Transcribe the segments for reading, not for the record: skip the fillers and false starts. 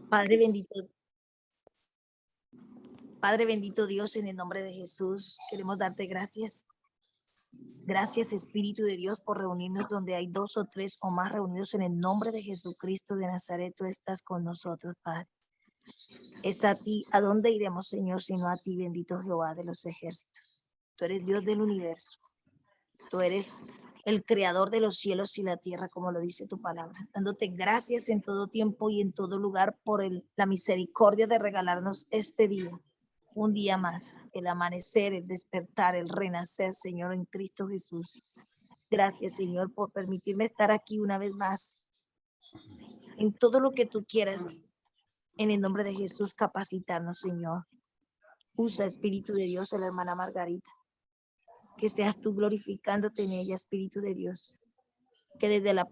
Padre bendito, Padre bendito Dios, en el nombre de Jesús, queremos darte gracias. Gracias, Espíritu de Dios, por reunirnos donde hay 2 o 3 o más reunidos en el nombre de Jesucristo de Nazaret. Tú estás con nosotros, Padre. Es a ti, ¿a dónde iremos, Señor, sino a ti, bendito Jehová de los ejércitos? Tú eres Dios del universo. Tú eres el creador de los cielos y la tierra, como lo dice tu palabra. Dándote gracias en todo tiempo y en todo lugar por la misericordia de regalarnos este día. Un día más, el amanecer, el despertar, el renacer, Señor, en Cristo Jesús. Gracias, Señor, por permitirme estar aquí una vez más. En todo lo que tú quieras, en el nombre de Jesús, capacitarnos, Señor. Usa, Espíritu de Dios, a la hermana Margarita. Que seas tú glorificándote en ella, Espíritu de Dios. Que desde la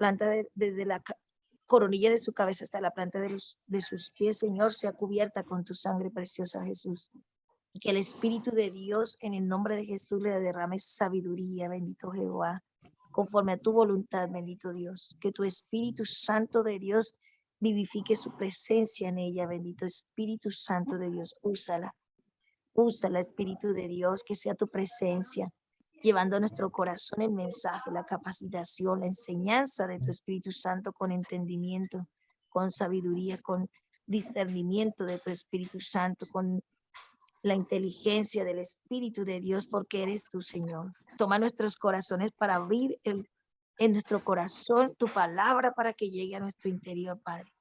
coronilla de su cabeza hasta la planta de sus pies, Señor, sea cubierta con tu sangre preciosa, Jesús. Y que el Espíritu de Dios, en el nombre de Jesús, le derrame sabiduría, bendito Jehová, conforme a tu voluntad, bendito Dios. Que tu Espíritu Santo de Dios vivifique su presencia en ella, bendito Espíritu Santo de Dios. Úsala, Espíritu de Dios, que sea tu presencia, llevando a nuestro corazón el mensaje, la capacitación, la enseñanza de tu Espíritu Santo con entendimiento, con sabiduría, con discernimiento de tu Espíritu Santo, con la inteligencia del Espíritu de Dios, porque eres tú, Señor. Toma nuestros corazones para abrir en nuestro corazón tu palabra para que llegue a nuestro interior, Padre.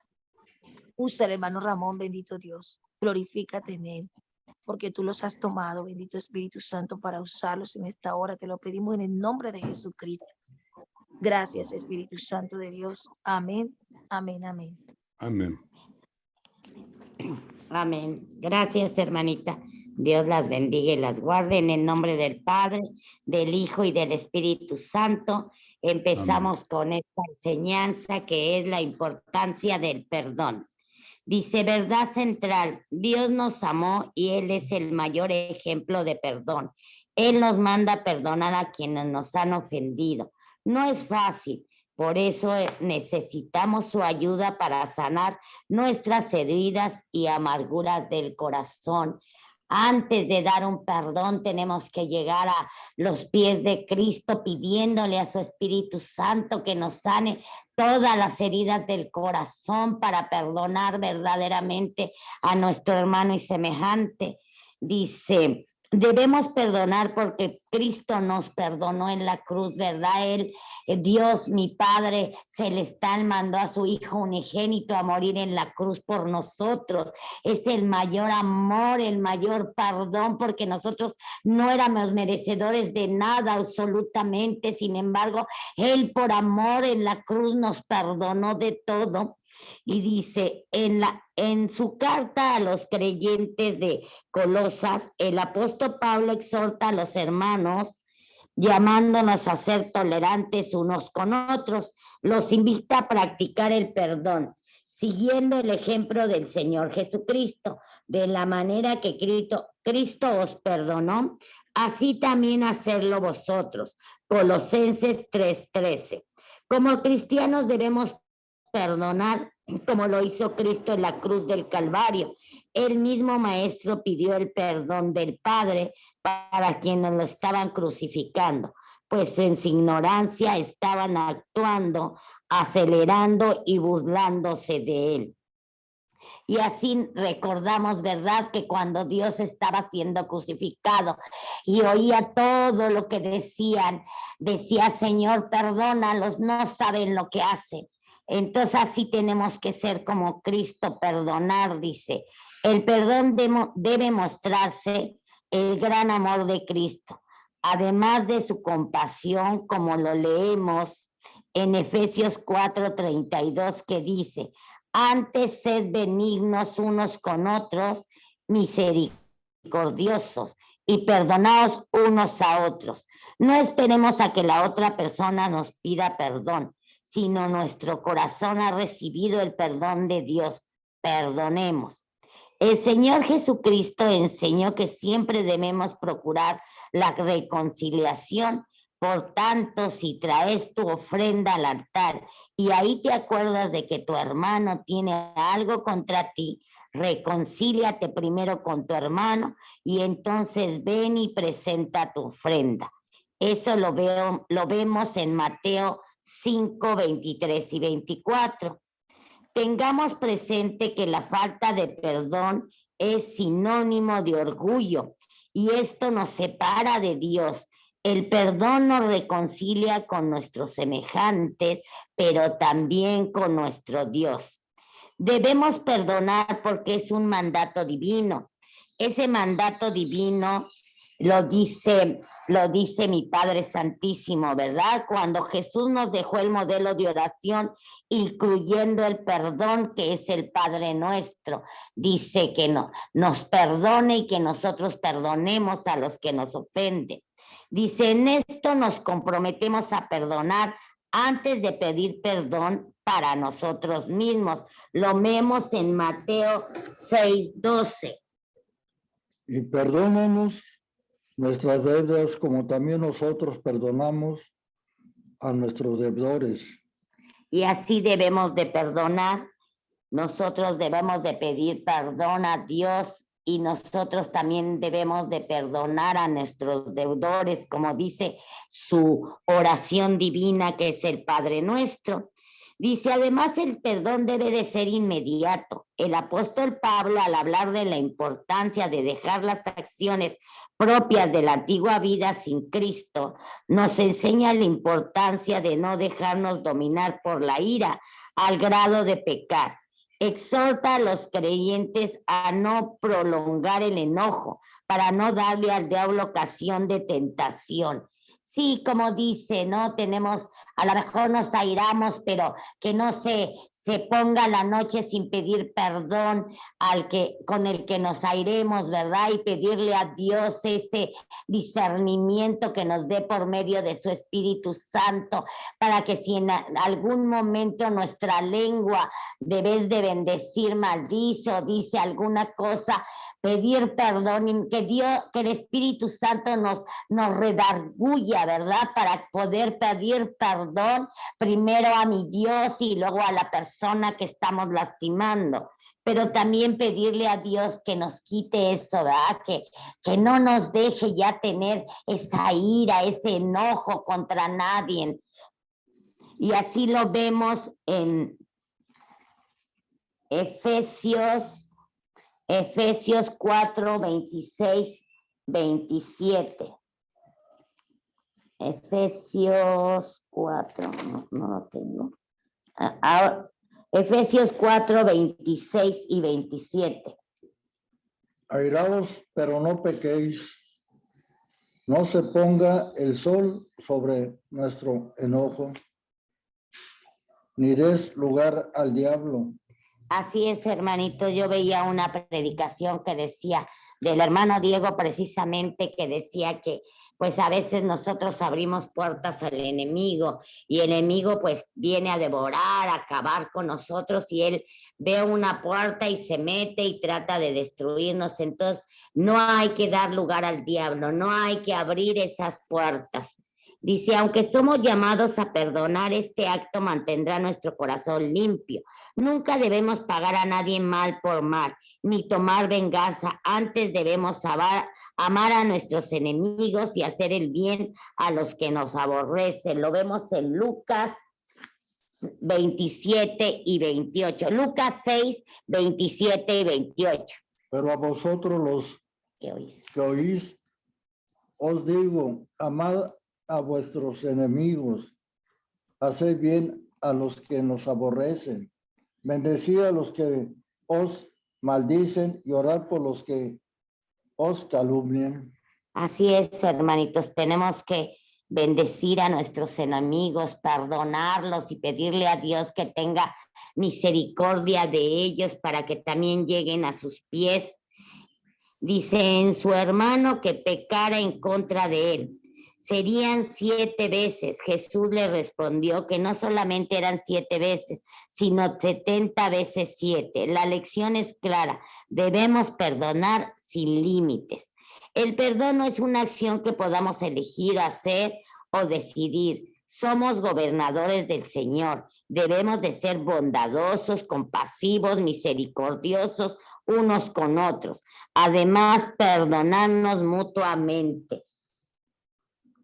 Usa el hermano Ramón, bendito Dios. Glorifícate en él, porque tú los has tomado, bendito Espíritu Santo, para usarlos en esta hora. Te lo pedimos en el nombre de Jesucristo. Gracias, Espíritu Santo de Dios. Amén, amén, amén. Amén. Amén. Gracias, hermanita. Dios las bendiga y las guarde en el nombre del Padre, del Hijo y del Espíritu Santo. Empezamos con esta enseñanza que es la importancia del perdón. Dice, verdad central, Dios nos amó y Él es el mayor ejemplo de perdón. Él nos manda a perdonar a quienes nos han ofendido. No es fácil, por eso necesitamos su ayuda para sanar nuestras heridas y amarguras del corazón. Antes de dar un perdón tenemos que llegar a los pies de Cristo pidiéndole a su Espíritu Santo que nos sane todas las heridas del corazón para perdonar verdaderamente a nuestro hermano y semejante. Dice, debemos perdonar porque Cristo nos perdonó en la cruz, ¿verdad? Él, Dios, mi Padre Celestial, mandó a su Hijo unigénito a morir en la cruz por nosotros. Es el mayor amor, el mayor perdón, porque nosotros no éramos merecedores de nada absolutamente. Sin embargo, Él por amor en la cruz nos perdonó de todo. Y dice, en su carta a los creyentes de Colosas, el apóstol Pablo exhorta a los hermanos, llamándonos a ser tolerantes unos con otros. Los invita a practicar el perdón, siguiendo el ejemplo del Señor Jesucristo. De la manera que Cristo os perdonó, así también hacerlo vosotros. Colosenses 3:13. Como cristianos debemos perdonar como lo hizo Cristo en la cruz del Calvario. El mismo Maestro pidió el perdón del Padre para quienes lo estaban crucificando, pues en su ignorancia estaban actuando, acelerando y burlándose de él. Y así recordamos, ¿verdad?, que cuando Dios estaba siendo crucificado y oía todo lo que decía, Señor, perdónalos, no saben lo que hacen. Entonces así tenemos que ser como Cristo, perdonar, dice. El perdón debe mostrarse el gran amor de Cristo, además de su compasión, como lo leemos en Efesios 4:32, que dice, antes sed benignos unos con otros, misericordiosos, y perdonaos unos a otros. No esperemos a que la otra persona nos pida perdón, sino nuestro corazón ha recibido el perdón de Dios. Perdonemos. El Señor Jesucristo enseñó que siempre debemos procurar la reconciliación. Por tanto, si traes tu ofrenda al altar y ahí te acuerdas de que tu hermano tiene algo contra ti, reconcíliate primero con tu hermano y entonces ven y presenta tu ofrenda. Eso lo vemos en Mateo 5, 23 y 24. Tengamos presente que la falta de perdón es sinónimo de orgullo y esto nos separa de Dios. El perdón nos reconcilia con nuestros semejantes, pero también con nuestro Dios. Debemos perdonar porque es un mandato divino. Ese mandato divino lo dice mi Padre Santísimo, ¿verdad? Cuando Jesús nos dejó el modelo de oración, incluyendo el perdón, que es el Padre Nuestro. Dice que nos perdone y que nosotros perdonemos a los que nos ofenden. Dice, en esto nos comprometemos a perdonar antes de pedir perdón para nosotros mismos. Lo vemos en Mateo 6:12. Y perdónanos nuestras deudas como también nosotros perdonamos a nuestros deudores. Y así debemos de perdonar. Nosotros debemos de pedir perdón a Dios y nosotros también debemos de perdonar a nuestros deudores, como dice su oración divina, que es el Padre Nuestro. Dice, además, el perdón debe de ser inmediato. El apóstol Pablo, al hablar de la importancia de dejar las acciones propias de la antigua vida sin Cristo, nos enseña la importancia de no dejarnos dominar por la ira al grado de pecar. Exhorta a los creyentes a no prolongar el enojo para no darle al diablo ocasión de tentación. Sí, como dice, ¿no? A lo mejor nos airamos, pero que no se ponga la noche sin pedir perdón con el que nos airemos, ¿verdad? Y pedirle a Dios ese discernimiento que nos dé por medio de su Espíritu Santo, para que si en algún momento nuestra lengua, de vez de bendecir, maldice o dice alguna cosa, pedir perdón y que el Espíritu Santo nos redarguya, ¿verdad? Para poder pedir perdón primero a mi Dios y luego a la persona que estamos lastimando. Pero también pedirle a Dios que nos quite eso, ¿verdad? Que no nos deje ya tener esa ira, ese enojo contra nadie. Y así lo vemos en Efesios 4, 26, 27. Efesios 4, no lo tengo. Ahora, Efesios 4, 26 y 27. Airaos, pero no pequéis. No se ponga el sol sobre nuestro enojo, ni des lugar al diablo. Así es, hermanito. Yo veía una predicación que decía, del hermano Diego precisamente, que decía que pues a veces nosotros abrimos puertas al enemigo y el enemigo pues viene a devorar, a acabar con nosotros y él ve una puerta y se mete y trata de destruirnos. Entonces no hay que dar lugar al diablo, no hay que abrir esas puertas. Dice, aunque somos llamados a perdonar, este acto mantendrá nuestro corazón limpio. Nunca debemos pagar a nadie mal por mal, ni tomar venganza. Antes debemos amar a nuestros enemigos y hacer el bien a los que nos aborrecen. Lo vemos en Lucas 27 y 28. Lucas 6, 27 y 28. Pero a vosotros los que oís, os digo, amad a vuestros enemigos, haced bien a los que nos aborrecen, bendecid a los que os maldicen y orad por los que os calumnian. Así es, hermanitos, tenemos que bendecir a nuestros enemigos, perdonarlos y pedirle a Dios que tenga misericordia de ellos para que también lleguen a sus pies. Dice, en su hermano que pecara en contra de él. Serían 7 veces. Jesús le respondió que no solamente eran 7 veces, sino 70 veces 7. La lección es clara. Debemos perdonar sin límites. El perdón no es una acción que podamos elegir hacer o decidir. Somos gobernadores del Señor. Debemos de ser bondadosos, compasivos, misericordiosos unos con otros. Además, perdonarnos mutuamente.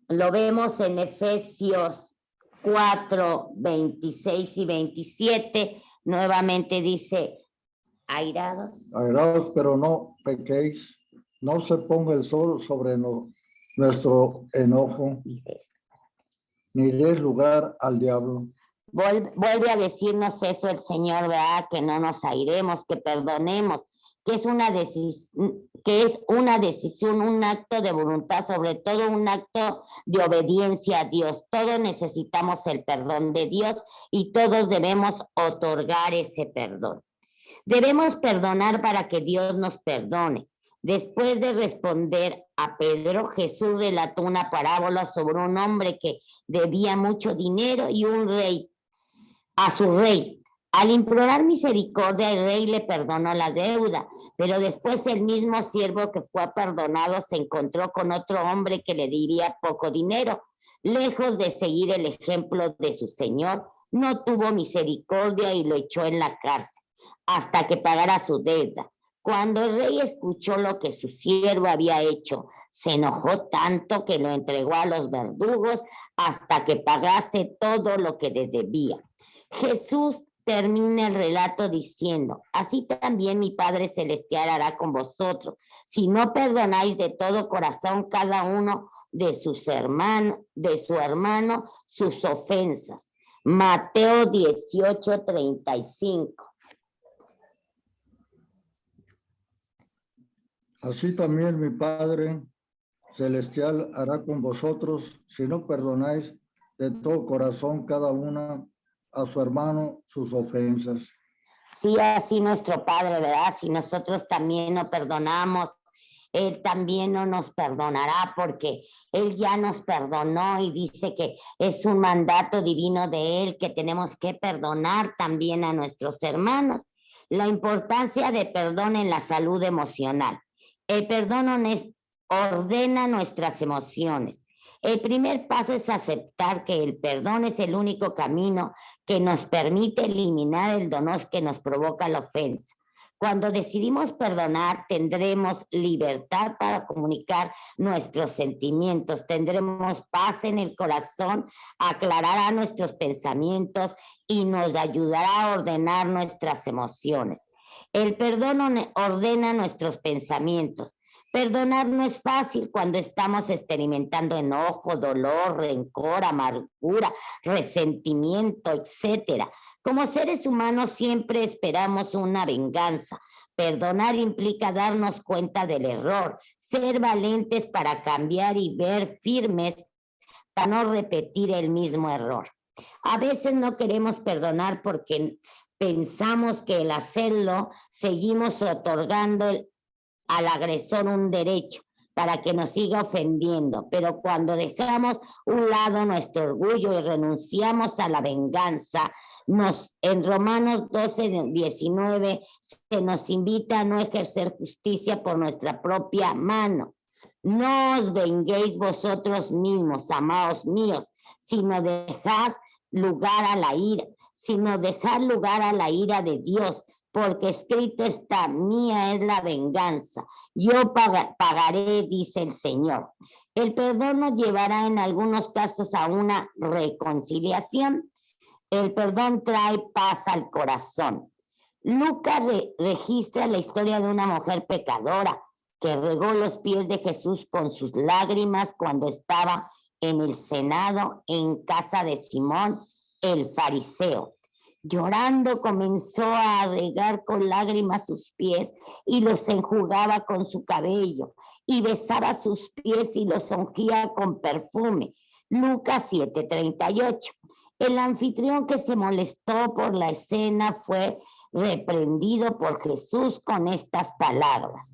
Lo vemos en Efesios 4, 26 y 27. Nuevamente dice, airados. Airados, pero no pequéis. No se ponga el sol sobre nuestro enojo, ni des lugar al diablo. Vuelve a decirnos eso el Señor, ¿verdad? Que no nos airemos, que perdonemos, que es una decisión, un acto de voluntad, sobre todo un acto de obediencia a Dios. Todos necesitamos el perdón de Dios y todos debemos otorgar ese perdón. Debemos perdonar para que Dios nos perdone. Después de responder a Pedro, Jesús relató una parábola sobre un hombre que debía mucho dinero y un rey a su rey. Al implorar misericordia, el rey le perdonó la deuda, pero después el mismo siervo que fue perdonado se encontró con otro hombre que le debía poco dinero. Lejos de seguir el ejemplo de su señor, no tuvo misericordia y lo echó en la cárcel hasta que pagara su deuda. Cuando el rey escuchó lo que su siervo había hecho, se enojó tanto que lo entregó a los verdugos hasta que pagase todo lo que le debía. Jesús termina el relato diciendo, así también mi Padre Celestial hará con vosotros, si no perdonáis de todo corazón cada uno de su hermano sus ofensas. Mateo 18:35. Así también mi Padre Celestial hará con vosotros, si no perdonáis de todo corazón cada una a su hermano sus ofensas. Sí, así nuestro Padre, ¿verdad? Si nosotros también no perdonamos, Él también no nos perdonará porque Él ya nos perdonó y dice que es un mandato divino de Él que tenemos que perdonar también a nuestros hermanos. La importancia de perdón en la salud emocional. El perdón ordena nuestras emociones. El primer paso es aceptar que el perdón es el único camino que nos permite eliminar el dolor que nos provoca la ofensa. Cuando decidimos perdonar, tendremos libertad para comunicar nuestros sentimientos, tendremos paz en el corazón, aclarará nuestros pensamientos y nos ayudará a ordenar nuestras emociones. El perdón ordena nuestros pensamientos. Perdonar no es fácil cuando estamos experimentando enojo, dolor, rencor, amargura, resentimiento, etc. Como seres humanos siempre esperamos una venganza. Perdonar implica darnos cuenta del error, ser valientes para cambiar y ver firmes para no repetir el mismo error. A veces no queremos perdonar porque pensamos que al hacerlo seguimos otorgando al agresor un derecho para que nos siga ofendiendo, pero cuando dejamos un lado nuestro orgullo y renunciamos a la venganza, en Romanos 12:19 se nos invita a no ejercer justicia por nuestra propia mano. No os venguéis vosotros mismos, amados míos, sino dejad lugar a la ira, de Dios, porque escrito está, mía es la venganza, yo pagaré, dice el Señor. El perdón nos llevará en algunos casos a una reconciliación. El perdón trae paz al corazón. Lucas registra la historia de una mujer pecadora que regó los pies de Jesús con sus lágrimas cuando estaba en el cenado en casa de Simón, el fariseo. Llorando comenzó a regar con lágrimas sus pies y los enjugaba con su cabello y besaba sus pies y los ungía con perfume. Lucas 7:38. El anfitrión que se molestó por la escena fue reprendido por Jesús con estas palabras.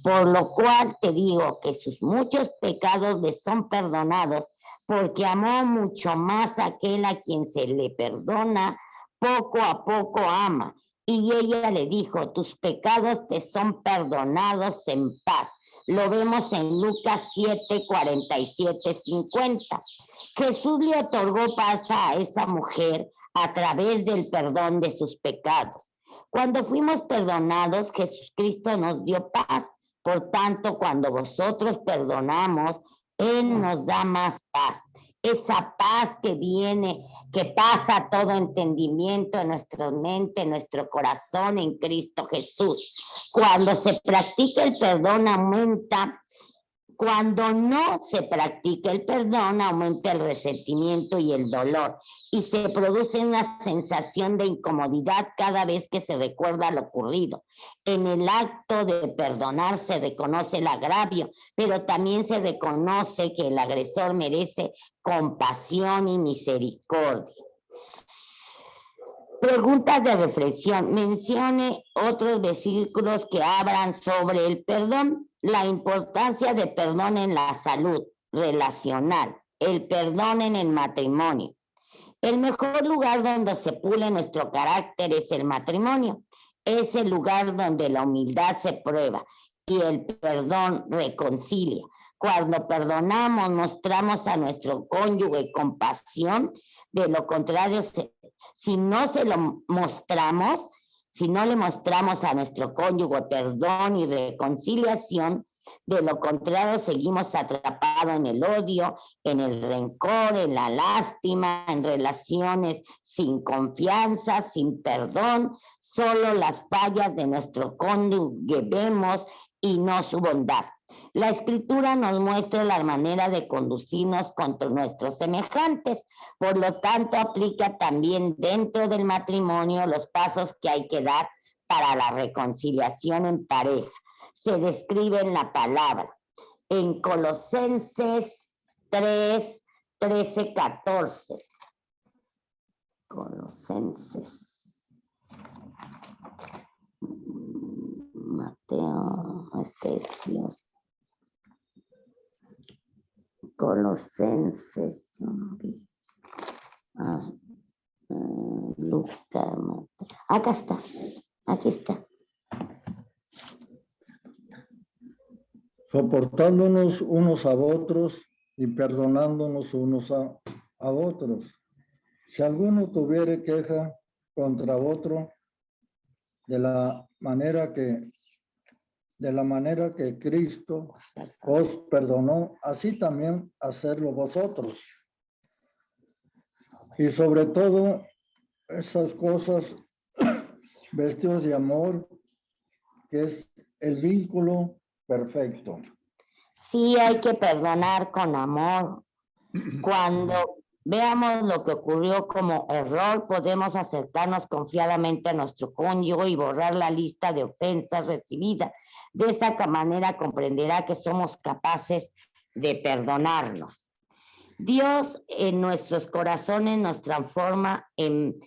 Por lo cual te digo que sus muchos pecados le son perdonados, porque amó mucho más a aquel a quien se le perdona, poco a poco ama. Y ella le dijo, tus pecados te son perdonados en paz. Lo vemos en Lucas 7, 47, 50. Jesús le otorgó paz a esa mujer a través del perdón de sus pecados. Cuando fuimos perdonados, Jesucristo nos dio paz. Por tanto, cuando vosotros perdonamos, Él nos da más paz. Esa paz que viene, que pasa todo entendimiento en nuestra mente, en nuestro corazón, en Cristo Jesús. Cuando se practica el perdón, aumenta. Cuando no se practica el perdón, aumenta el resentimiento y el dolor y se produce una sensación de incomodidad cada vez que se recuerda lo ocurrido. En el acto de perdonar se reconoce el agravio, pero también se reconoce que el agresor merece compasión y misericordia. Preguntas de reflexión. Mencione otros versículos que hablan sobre el perdón. La importancia de perdón en la salud relacional. El perdón en el matrimonio. El mejor lugar donde se pule nuestro carácter es el matrimonio. Es el lugar donde la humildad se prueba y el perdón reconcilia. Cuando perdonamos, mostramos a nuestro cónyuge compasión. De lo contrario, si no le mostramos a nuestro cónyuge perdón y reconciliación, de lo contrario seguimos atrapados en el odio, en el rencor, en la lástima, en relaciones sin confianza, sin perdón. Solo las fallas de nuestro cónyuge vemos y no su bondad. La Escritura nos muestra la manera de conducirnos contra nuestros semejantes, por lo tanto aplica también dentro del matrimonio los pasos que hay que dar para la reconciliación en pareja. Se describe en la palabra, en Colosenses 3, 13, 14. Colosenses. Mateo, Efesios. Colosenses, yo no vi. Lucas, acá está, aquí está. Soportándonos unos a otros y perdonándonos unos a otros. Si alguno tuviere queja contra otro, de la manera que Cristo os perdonó, así también hacerlo vosotros. Y sobre todo esas cosas, vestidos de amor, que es el vínculo perfecto. Sí, hay que perdonar con amor. Cuando veamos lo que ocurrió como error, podemos acercarnos confiadamente a nuestro cónyuge y borrar la lista de ofensas recibidas. De esa manera comprenderá que somos capaces de perdonarnos. Dios en nuestros corazones nos transforma en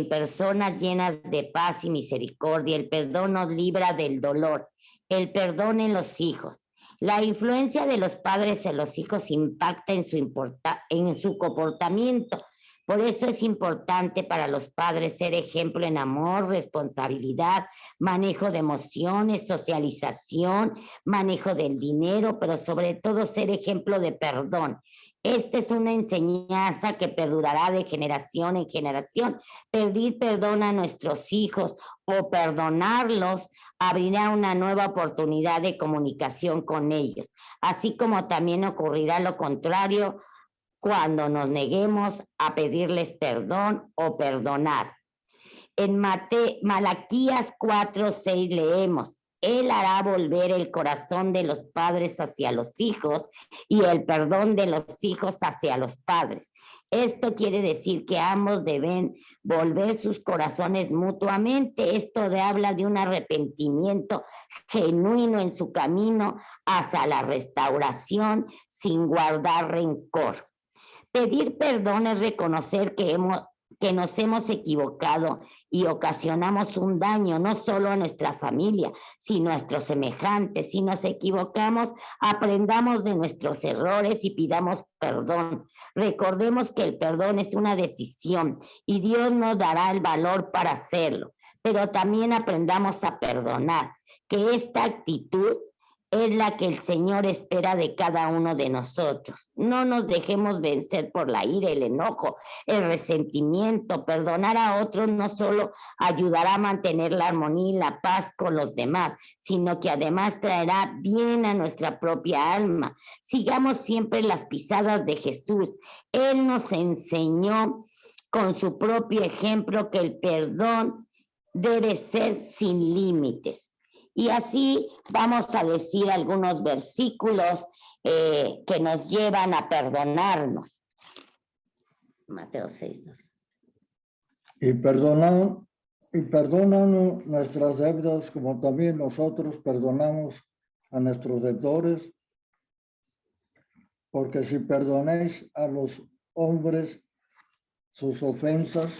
personas llenas de paz y misericordia. El perdón nos libra del dolor. El perdón en los hijos. La influencia de los padres en los hijos impacta en su comportamiento. Por eso es importante para los padres ser ejemplo en amor, responsabilidad, manejo de emociones, socialización, manejo del dinero, pero sobre todo ser ejemplo de perdón. Esta es una enseñanza que perdurará de generación en generación. Pedir perdón a nuestros hijos o perdonarlos abrirá una nueva oportunidad de comunicación con ellos, así como también ocurrirá lo contrario cuando nos neguemos a pedirles perdón o perdonar. En Malaquías 4:6 leemos: Él hará volver el corazón de los padres hacia los hijos y el perdón de los hijos hacia los padres. Esto quiere decir que ambos deben volver sus corazones mutuamente. Esto habla de un arrepentimiento genuino en su camino hacia la restauración sin guardar rencor. Pedir perdón es reconocer que nos hemos equivocado y ocasionamos un daño no solo a nuestra familia, sino a nuestros semejantes. Si nos equivocamos, aprendamos de nuestros errores y pidamos perdón. Recordemos que el perdón es una decisión y Dios nos dará el valor para hacerlo, pero también aprendamos a perdonar, que esta actitud es la que el Señor espera de cada uno de nosotros. No nos dejemos vencer por la ira, el enojo, el resentimiento. Perdonar a otros no solo ayudará a mantener la armonía y la paz con los demás, sino que además traerá bien a nuestra propia alma. Sigamos siempre las pisadas de Jesús. Él nos enseñó con su propio ejemplo que el perdón debe ser sin límites. Y así vamos a decir algunos versículos que nos llevan a perdonarnos. Mateo 6:2. Y perdónanos nuestras deudas como también nosotros perdonamos a nuestros deudores. Porque si perdonéis a los hombres sus ofensas,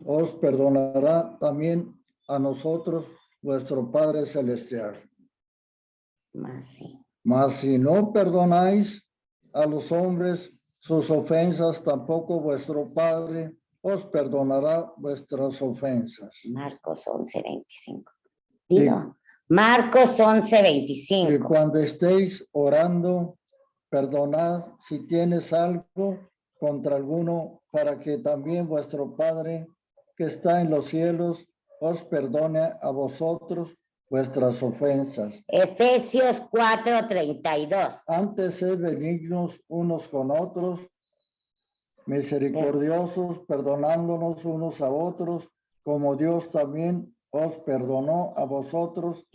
os perdonará también a nosotros vuestro Padre Celestial. Mas si no perdonáis a los hombres sus ofensas, tampoco vuestro Padre os perdonará vuestras ofensas. Marcos 11:25. Digo, Marcos 11:25. Y cuando estéis orando, perdonad si tienes algo contra alguno, para que también vuestro Padre que está en los cielos os perdone a vosotros vuestras ofensas. Efesios 4:32. Antes sed benignos unos con otros, misericordiosos, perdonándonos unos a otros, como Dios también os perdonó a vosotros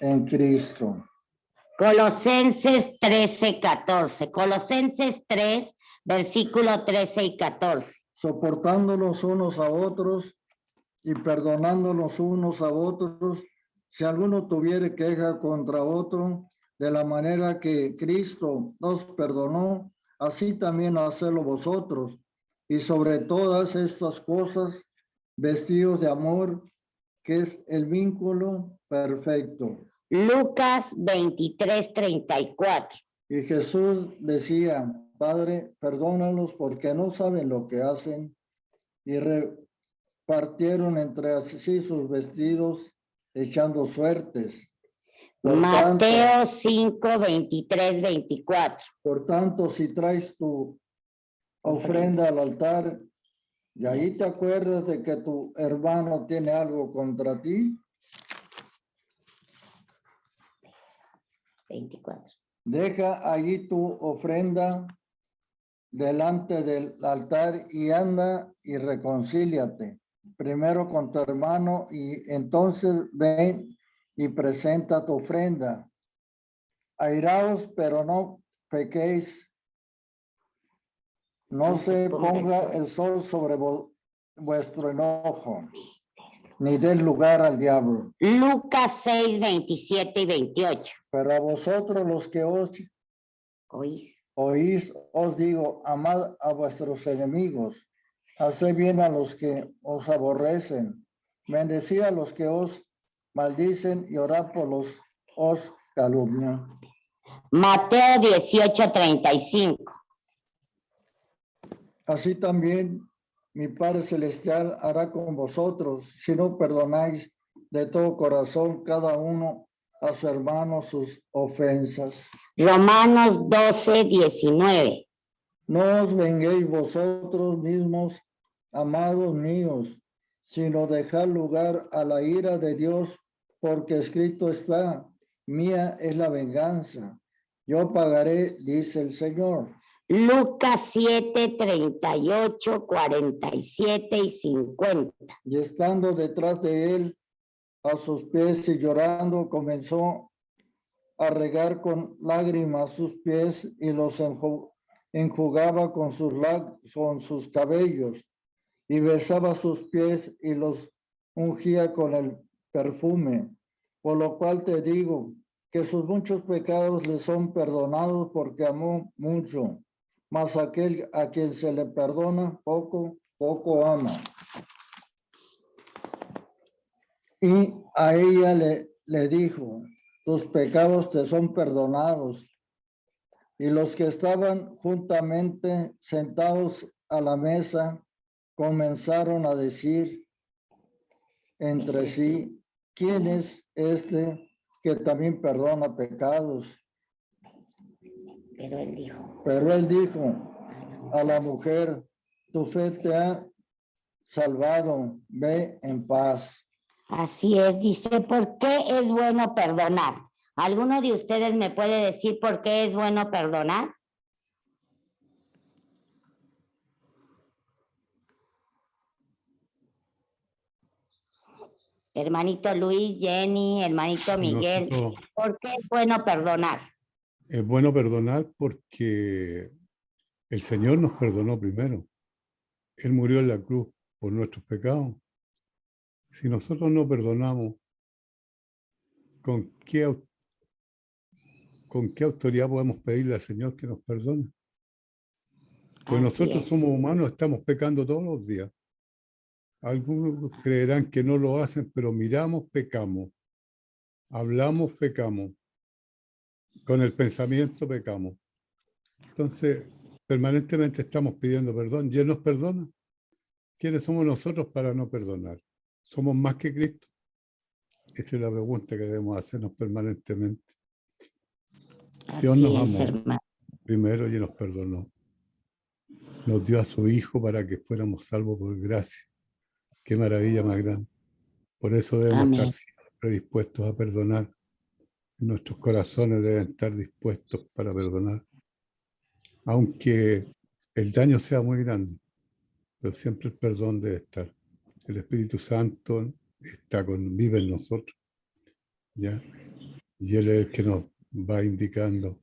en Cristo. Colosenses 13:14. Colosenses 3, versículo 13 y 14. Soportándonos unos a otros y perdonándonos unos a otros, si alguno tuviere queja contra otro, de la manera que Cristo nos perdonó, así también hacedlo vosotros. Y sobre todas estas cosas, vestidos de amor, que es el vínculo perfecto. Lucas 23:34. Y Jesús decía, Padre, perdónalos porque no saben lo que hacen. Y repartieron entre sí sus vestidos, echando suertes. Mateo 5:23-24. Por tanto, si traes tu ofrenda al altar y ahí te acuerdas de que tu hermano tiene algo contra ti, 24. Deja allí tu ofrenda delante del altar y anda y reconcíliate primero con tu hermano y entonces ven y presenta tu ofrenda. Airaos, pero no pequéis. No se ponga el sol sobre vuestro enojo, ni des lugar al diablo. Lucas 6:27 y 28. Pero a vosotros los que oís, os digo, amad a vuestros enemigos, haced bien a los que os aborrecen, bendecid a los que os maldicen y orad por los os calumnian. Mateo 18:35. Así también mi Padre Celestial hará con vosotros, si no perdonáis de todo corazón cada uno a su hermano sus ofensas. Romanos 12:19. No os venguéis vosotros mismos, amados míos, sino dejad lugar a la ira de Dios, porque escrito está, mía es la venganza, yo pagaré, dice el Señor. Lucas 7:38, 47 y 50. Y estando detrás de él, a sus pies y llorando, comenzó a regar con lágrimas sus pies y los enjugaba con sus cabellos y besaba sus pies y los ungía con el perfume. Por lo cual te digo que sus muchos pecados le son perdonados porque amó mucho. Mas aquel a quien se le perdona poco, poco ama. Y a ella le dijo, tus pecados te son perdonados. Y los que estaban juntamente sentados a la mesa comenzaron a decir entre sí, ¿quién es este que también perdona pecados? Pero él dijo a la mujer, tu fe te ha salvado, ve en paz. Así es, dice, ¿por qué es bueno perdonar? ¿Alguno de ustedes me puede decir por qué es bueno perdonar? Hermanito Luis, Jenny, hermanito Miguel, ¿por qué es bueno perdonar? Es bueno perdonar porque el Señor nos perdonó primero. Él murió en la cruz por nuestros pecados. Si nosotros no perdonamos, ¿con qué autoridad podemos pedirle al Señor que nos perdone? Pues nosotros somos humanos, estamos pecando todos los días. Algunos creerán que no lo hacen, pero miramos, pecamos. Hablamos, pecamos. Con el pensamiento pecamos. Entonces, permanentemente estamos pidiendo perdón. ¿Y Él nos perdona? ¿Quiénes somos nosotros para no perdonar? ¿Somos más que Cristo? Esa es la pregunta que debemos hacernos permanentemente. Dios nos amó primero y nos perdonó. Nos dio a su Hijo para que fuéramos salvos por gracia. Qué maravilla más grande. Por eso debemos estar siempre dispuestos a perdonar. Nuestros corazones deben estar dispuestos para perdonar. Aunque el daño sea muy grande, pero siempre el perdón debe estar. El Espíritu Santo vive en nosotros, ¿ya? Y Él es el que nos va indicando,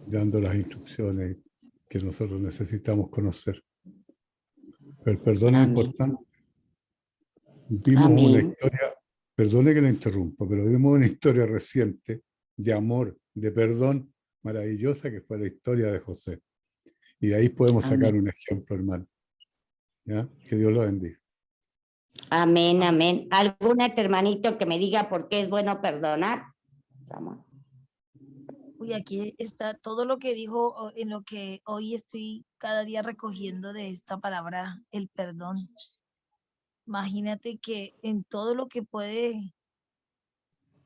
dando las instrucciones que nosotros necesitamos conocer. Pero el perdón es importante. Vimos una historia, perdone que la interrumpa, pero vimos una historia reciente de amor, de perdón maravillosa que fue la historia de José. Y de ahí podemos sacar un ejemplo, hermano. ¿Ya? Que Dios lo bendiga. Amén, amén. ¿Algún hermanito que me diga por qué es bueno perdonar? Vamos. Uy, aquí está todo lo que dijo, en lo que hoy estoy cada día recogiendo de esta palabra, el perdón. Imagínate que en todo lo que puede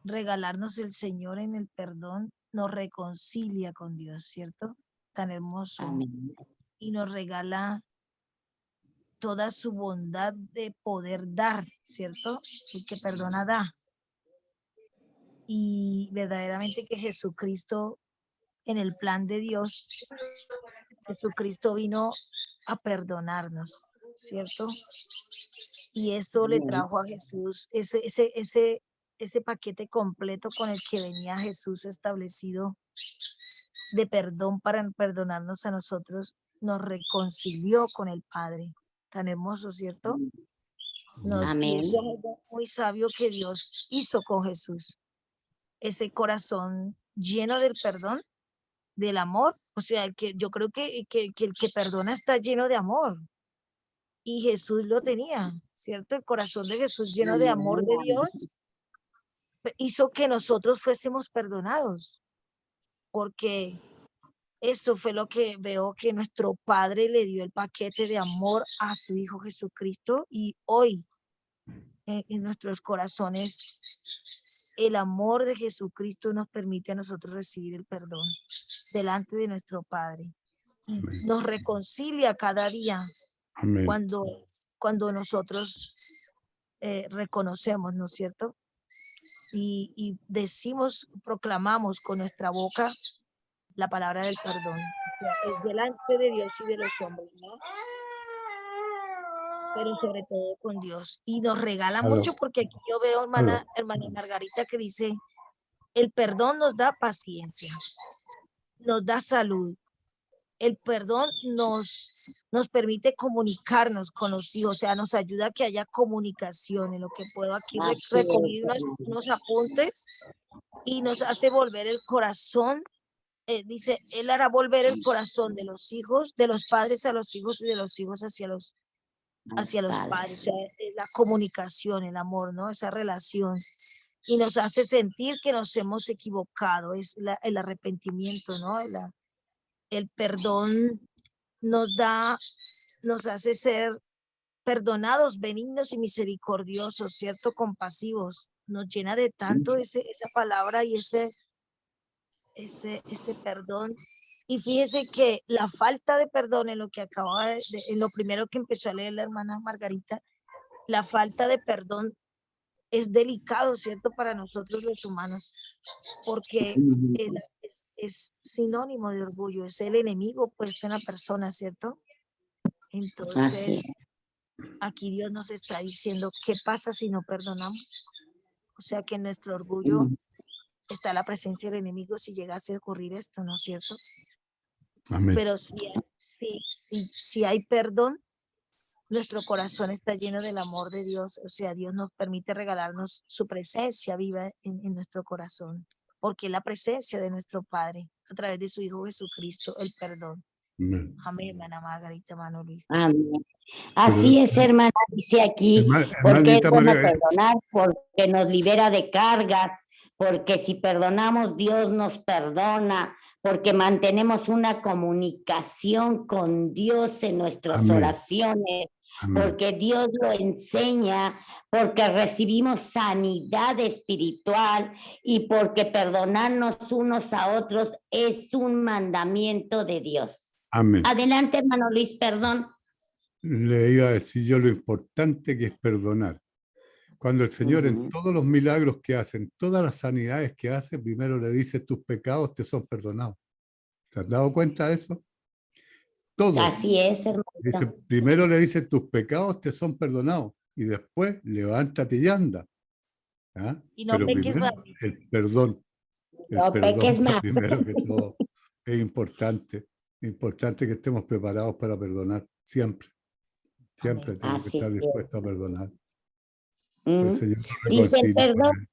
regalarnos el Señor en el perdón, nos reconcilia con Dios, ¿cierto? Tan hermoso. Amén. Y nos regala toda su bondad de poder dar, ¿cierto? El que perdona da. Y verdaderamente que Jesucristo, en el plan de Dios, Jesucristo vino a perdonarnos, ¿cierto? Y eso le trajo a Jesús ese paquete completo con el que venía Jesús establecido de perdón para perdonarnos a nosotros, nos reconcilió con el Padre. Tan hermoso, ¿cierto? Y eso es algo muy sabio que Dios hizo con Jesús. Ese corazón lleno del perdón, del amor. O sea, yo creo que el que perdona está lleno de amor. Y Jesús lo tenía, ¿cierto? El corazón de Jesús lleno de amor de Dios hizo que nosotros fuésemos perdonados. Porque eso fue lo que veo que nuestro Padre le dio el paquete de amor a su Hijo Jesucristo, y hoy en nuestros corazones el amor de Jesucristo nos permite a nosotros recibir el perdón delante de nuestro Padre. Y nos reconcilia cada día. Amén. Cuando nosotros reconocemos, ¿no es cierto? Y decimos, proclamamos con nuestra boca la palabra del perdón. O sea, es delante de Dios y de los hombres, ¿no? Pero sobre todo con Dios. Y nos regala mucho, porque aquí yo veo, hermana Margarita, que dice, el perdón nos da paciencia, nos da salud. El perdón nos permite comunicarnos con los hijos, o sea, nos ayuda a que haya comunicación. En lo que puedo aquí recoger unos apuntes, y nos hace volver el corazón. Dice, Él hará volver el corazón de los hijos, de los padres a los hijos, y de los hijos hacia los padres. O sea, la comunicación, el amor, ¿no? Esa relación. Y nos hace sentir que nos hemos equivocado, es el arrepentimiento, ¿no? El perdón nos hace ser perdonados, benignos y misericordiosos, ¿cierto? Compasivos. Nos llena de tanto esa palabra y ese perdón. Y fíjese que la falta de perdón en lo que acababa en lo primero que empezó a leer la hermana Margarita, la falta de perdón es delicado, ¿cierto? Para nosotros los humanos, porque es sinónimo de orgullo, es el enemigo puesto en la persona, ¿cierto? Entonces, aquí Dios nos está diciendo, ¿qué pasa si no perdonamos? O sea que en nuestro orgullo está la presencia del enemigo si llegase a ocurrir esto, ¿no es cierto? Amén. Pero si hay perdón, nuestro corazón está lleno del amor de Dios. O sea, Dios nos permite regalarnos su presencia viva en nuestro corazón, porque es la presencia de nuestro Padre a través de su Hijo Jesucristo, el perdón. Amén, amén, hermana Margarita, hermano Luis. Amén. Así es, hermana, dice aquí, porque es bueno perdonar, porque nos libera de cargas, porque si perdonamos, Dios nos perdona, porque mantenemos una comunicación con Dios en nuestras Amén. Oraciones, Amén. Porque Dios lo enseña, porque recibimos sanidad espiritual y porque perdonarnos unos a otros es un mandamiento de Dios. Amén. Adelante, hermano Luis, perdón. Le iba a decir yo lo importante que es perdonar. Cuando el Señor en todos los milagros que hace, en todas las sanidades que hace, primero le dice, tus pecados te son perdonados. ¿Se han dado cuenta de eso? Todo. Así es, hermano. Dice, primero le dice, tus pecados te son perdonados. Y después, levántate y anda. ¿Ah? Y no Pero peques primero, más. el perdón. No peques más. Primero que todo. Es importante. Es importante que estemos preparados para perdonar. Siempre. Siempre tenemos que estar dispuestos a perdonar. El Señor nos Dice el reconcilia perdón. con él.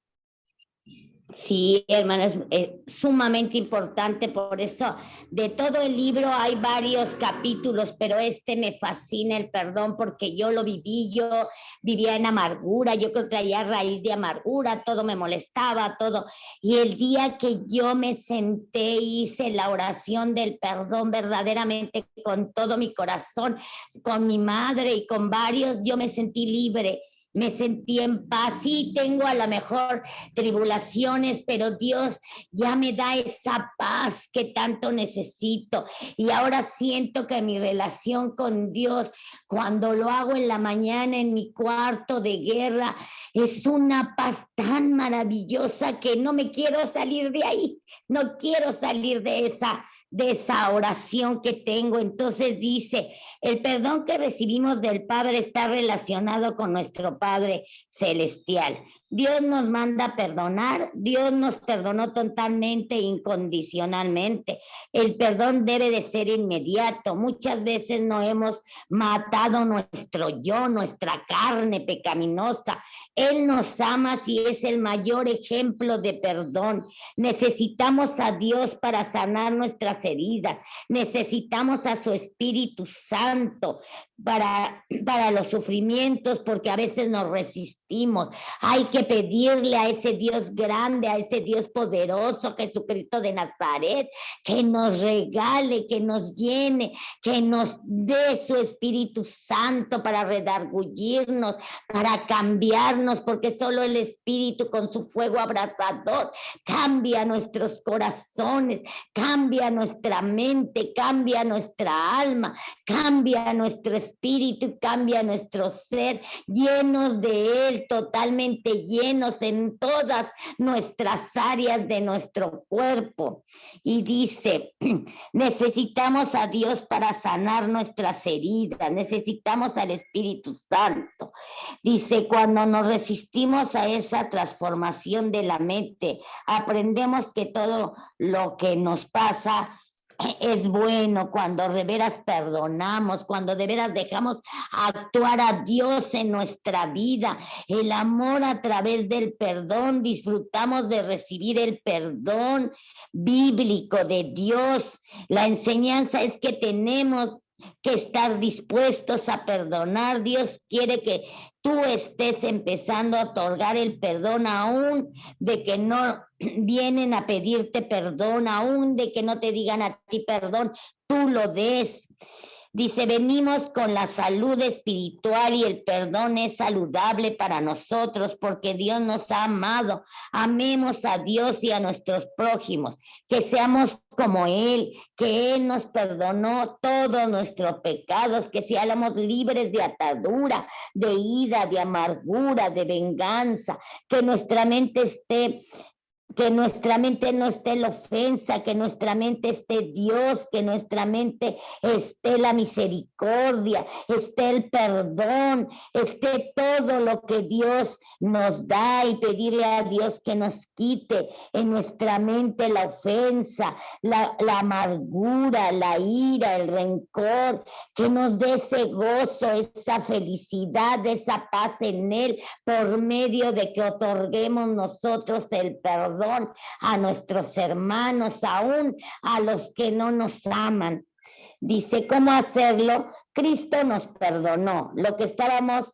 Sí, hermana, es sumamente importante, por eso de todo el libro hay varios capítulos, pero este me fascina, el perdón, porque yo lo viví, yo vivía en amargura, yo creo que traía raíz de amargura, todo me molestaba, todo, y el día que yo me senté y hice la oración del perdón verdaderamente con todo mi corazón, con mi madre y con varios, yo me sentí libre. Me sentí en paz, sí tengo a lo mejor tribulaciones, pero Dios ya me da esa paz que tanto necesito. Y ahora siento que mi relación con Dios, cuando lo hago en la mañana en mi cuarto de guerra, es una paz tan maravillosa que no me quiero salir de ahí, no quiero salir de esa oración que tengo. Entonces dice, el perdón que recibimos del Padre está relacionado con nuestro Padre Celestial. Dios nos manda perdonar, Dios nos perdonó totalmente, incondicionalmente. El perdón debe de ser inmediato. Muchas veces no hemos matado nuestro yo, nuestra carne pecaminosa. Él nos ama y es el mayor ejemplo de perdón. Necesitamos a Dios para sanar nuestras heridas. Necesitamos a su Espíritu Santo para los sufrimientos, porque a veces nos resistimos. Hay que pedirle a ese Dios grande, a ese Dios poderoso, Jesucristo de Nazaret, que nos regale, que nos llene, que nos dé su Espíritu Santo para redarguirnos, para cambiarnos, porque solo el Espíritu con su fuego abrasador cambia nuestros corazones, cambia nuestra mente, cambia nuestra alma, cambia nuestro espíritu y cambia nuestro ser, llenos de Él, totalmente llenos en todas nuestras áreas de nuestro cuerpo. Y dice, necesitamos a Dios para sanar nuestras heridas, necesitamos al Espíritu Santo. Dice, cuando nos resistimos a esa transformación de la mente, aprendemos que todo lo que nos pasa es bueno, cuando de veras perdonamos, cuando de veras dejamos actuar a Dios en nuestra vida, el amor a través del perdón, disfrutamos de recibir el perdón bíblico de Dios. La enseñanza es que tenemos que estar dispuestos a perdonar. Dios quiere que tú estés empezando a otorgar el perdón, aún de que no vienen a pedirte perdón, aún de que no te digan a ti perdón, tú lo des. Dice, venimos con la salud espiritual y el perdón es saludable para nosotros porque Dios nos ha amado. Amemos a Dios y a nuestros prójimos, que seamos como Él, que Él nos perdonó todos nuestros pecados, que seamos libres de atadura, de ira, de amargura, de venganza, que nuestra mente esté... Que nuestra mente no esté la ofensa, que nuestra mente esté Dios, que nuestra mente esté la misericordia, esté el perdón, esté todo lo que Dios nos da y pedirle a Dios que nos quite en nuestra mente la ofensa, la amargura, la ira, el rencor, que nos dé ese gozo, esa felicidad, esa paz en Él por medio de que otorguemos nosotros el perdón a nuestros hermanos, aún a los que no nos aman. Dice, ¿cómo hacerlo? Cristo nos perdonó. Lo que estábamos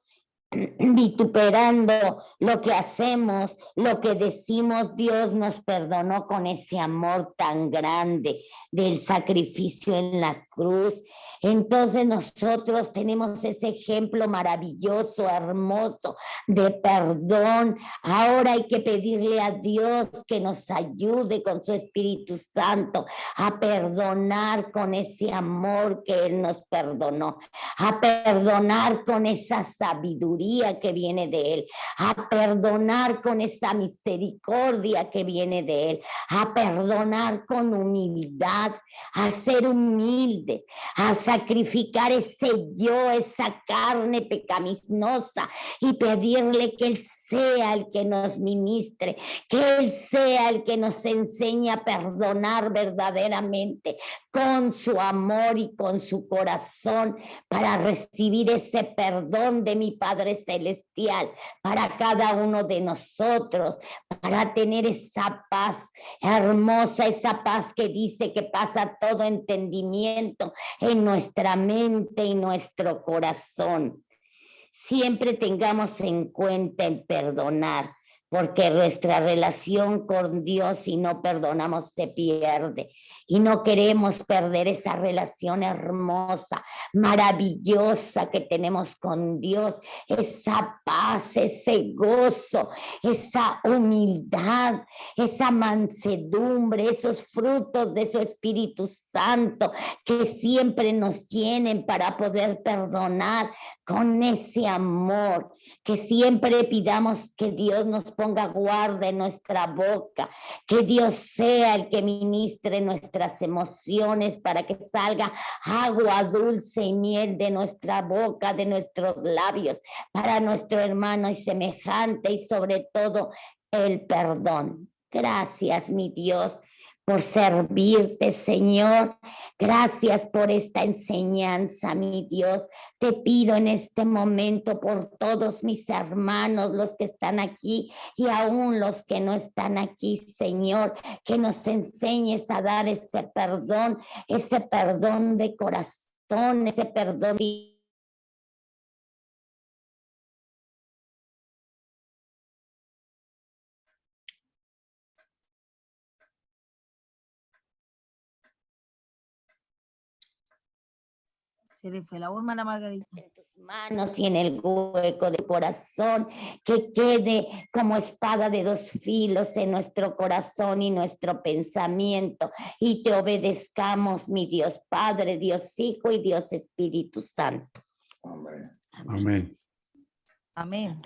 vituperando, lo que hacemos, lo que decimos, Dios nos perdonó con ese amor tan grande del sacrificio en la cruz. Entonces nosotros tenemos ese ejemplo maravilloso, hermoso de perdón. Ahora hay que pedirle a Dios que nos ayude con su Espíritu Santo a perdonar con ese amor que Él nos perdonó, a perdonar con esa sabiduría que viene de Él, a perdonar con esa misericordia que viene de Él, a perdonar con humildad, a ser humildes, a sacrificar ese yo, esa carne pecaminosa y pedirle que Él sea el que nos ministre, que Él sea el que nos enseñe a perdonar verdaderamente con su amor y con su corazón para recibir ese perdón de mi Padre Celestial para cada uno de nosotros, para tener esa paz hermosa, esa paz que dice que pasa todo entendimiento en nuestra mente y nuestro corazón. Siempre tengamos en cuenta el perdonar, porque nuestra relación con Dios, si no perdonamos, se pierde. Y no queremos perder esa relación hermosa, maravillosa que tenemos con Dios, esa paz, ese gozo, esa humildad, esa mansedumbre, esos frutos de su Espíritu Santo que siempre nos llenen para poder perdonar con ese amor, que siempre pidamos que Dios nos ponga guarda en nuestra boca, que Dios sea el que ministre nuestras emociones para que salga agua dulce y miel de nuestra boca, de nuestros labios, para nuestro hermano y semejante, y sobre todo el perdón. Gracias, mi Dios, por servirte, Señor. Gracias por esta enseñanza, mi Dios. Te pido en este momento por todos mis hermanos, los que están aquí y aún los que no están aquí, Señor, que nos enseñes a dar ese perdón de corazón, ese perdón de... Se le fue la voz, hermana Margarita. En tus manos y en el hueco del corazón, que quede como espada de dos filos en nuestro corazón y nuestro pensamiento, y te obedezcamos, mi Dios Padre, Dios Hijo y Dios Espíritu Santo. Amén. Amén. Amén.